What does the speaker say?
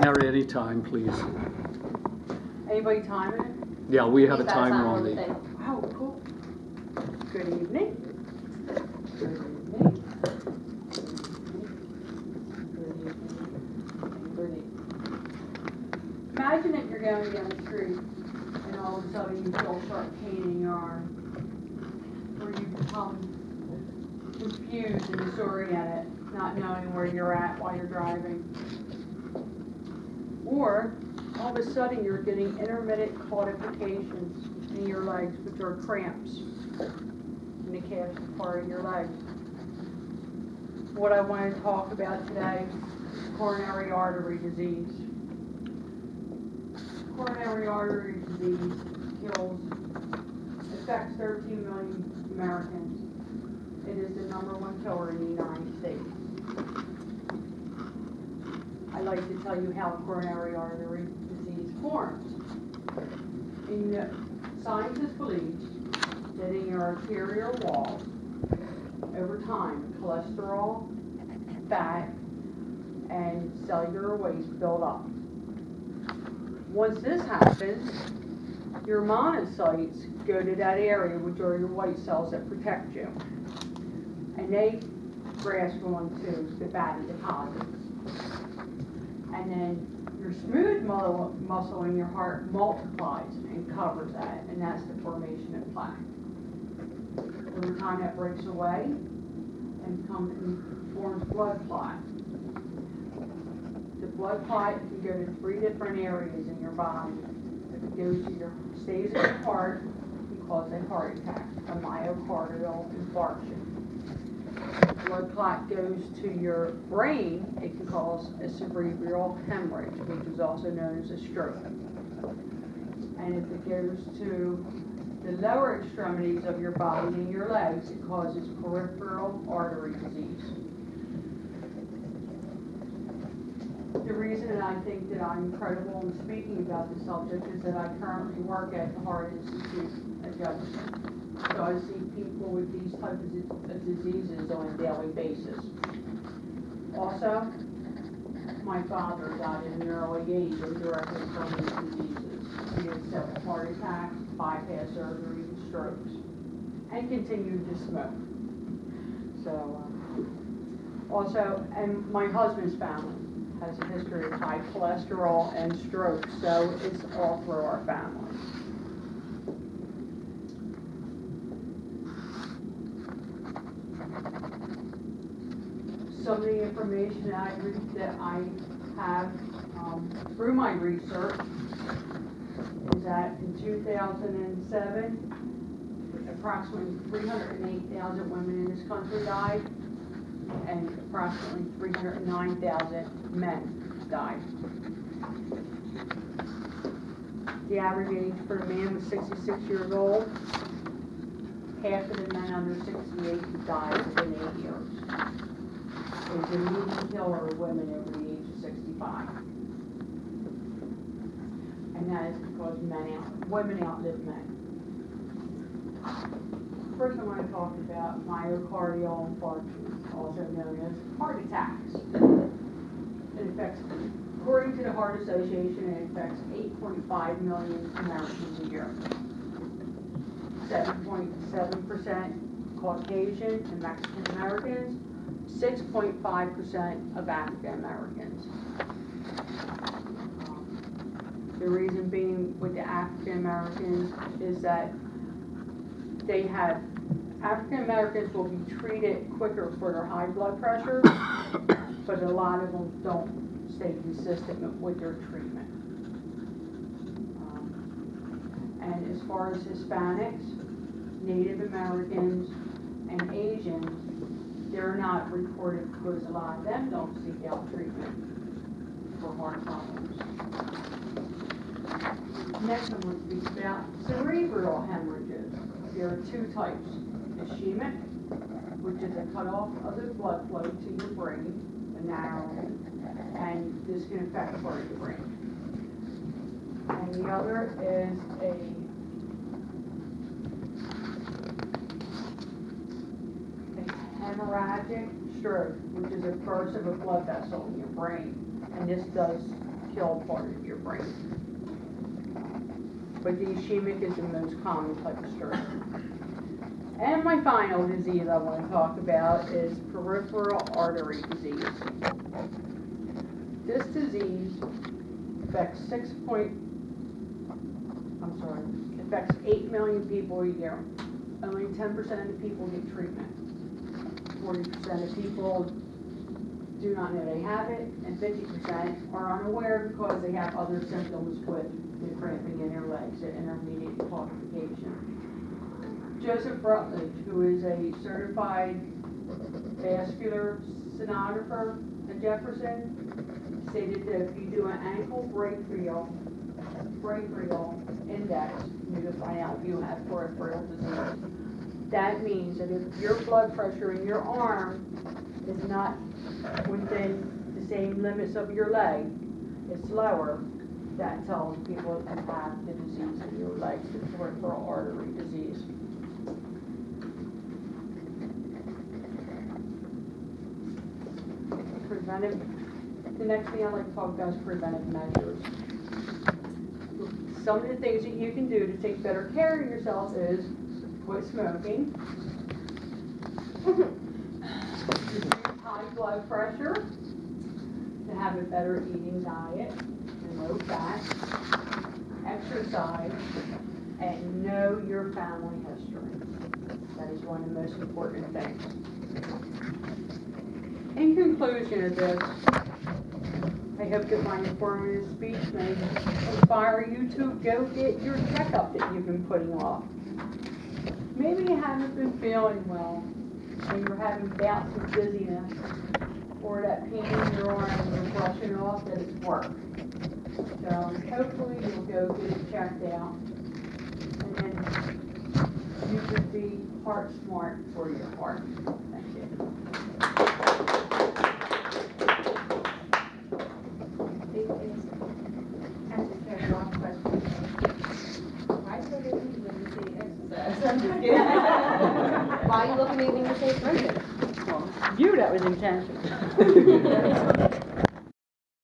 Mary, any time, please. Anybody timing it? Yeah, we have a That's timer not on one the. thing. Oh, cool. Good evening. Good evening. Good evening. Imagine that you're going down the street and all of a sudden you feel a sharp pain in your arm, or you become confused and disoriented, not knowing where you're at while you're driving. Or all of a sudden you're getting intermittent claudications in your legs, which are cramps in the calf part of your leg. What I want to talk about today is coronary artery disease. Coronary artery disease affects 13 million Americans. It is the #1 killer in the United States. I'd like to tell you how coronary artery disease forms. Scientists believe that in your arterial wall, over time, cholesterol, fat, and cellular waste build up. Once this happens, your monocytes go to that area, which are your white cells that protect you, and they grasp onto the fatty deposits. And then your smooth muscle in your heart multiplies and covers that, and that's the formation of plaque. Over time, that breaks away and forms blood clot. The blood clot can go to 3 different areas in your body. If it stays in your heart, it can cause a heart attack, a myocardial infarction. If the blood clot goes to your brain, it can cause a cerebral hemorrhage, which is also known as a stroke. And if it goes to the lower extremities of your body and your legs, it causes peripheral artery disease. The reason that I think that I'm credible in speaking about this subject is that I currently work at the Heart Institute at Jefferson. So I see people with these types of diseases on a daily basis. Also, my father died in an early age directly from these diseases. He had several heart attacks, bypass surgery, and strokes, and continued to smoke. So, and my husband's family has a history of high cholesterol and stroke, so it's all through our family. Some of the information that I have through my research is that in 2007, approximately 308,000 women in this country died, and approximately 309,000 men died. The average age for a man was 66 years old. Half of the men under 68 died within 8 years. It's a median killer of women over the age of 65. And that is because women outlive men. First I want to talk about myocardial infarction, also known as heart attacks. It affects, according to the Heart Association, it affects 8.5 million Americans a year. 7.7% Caucasian and Mexican Americans, 6.5% of African Americans. The reason being with the African Americans is that African Americans will be treated quicker for their high blood pressure, but a lot of them don't stay consistent with their treatment. And as far as Hispanics, Native Americans, and Asians, they're not reported because a lot of them don't seek out treatment for heart problems. Next, I'm going to speak about cerebral hemorrhages. There are 2 types: ischemic, which is a cutoff of the blood flow to your brain, a narrowing, and this can affect part of your brain. And the other is a hemorrhagic stroke, which is a burst of a blood vessel in your brain, and this does kill part of your brain. But the ischemic is the most common type of stroke. And my final disease I want to talk about is peripheral artery disease. This disease affects 8 million people a year. Only 10% of the people get treatment. 40% of people do not know they have it, and 50% are unaware because they have other symptoms with the cramping in their legs, the intermediate claudication. Joseph Rutledge, who is a certified vascular sonographer at Jefferson, stated that if you do an ankle brachial index, you can find out if you have peripheral disease. That means that if your blood pressure in your arm is not within the same limits of your leg, it's lower, that tells people that you have the disease in your legs, the peripheral artery disease. The next thing I'd like to talk about is preventive measures. Some of the things that you can do to take better care of yourself is quit smoking, reduce high blood pressure, to have a better eating diet and low fat, exercise, and know your family history. That is one of the most important things. In conclusion of this, I hope that my informative speech may inspire you to go get your checkup that you've been putting off. Maybe you haven't been feeling well, and you're having bouts of dizziness, or that pain in your arm and you're brushing it off that it's work. So hopefully you'll go get it checked out, and then you could be heart smart for your heart. Thank you. Why are you looking at me when you say drinking? Well, you, that was intentional.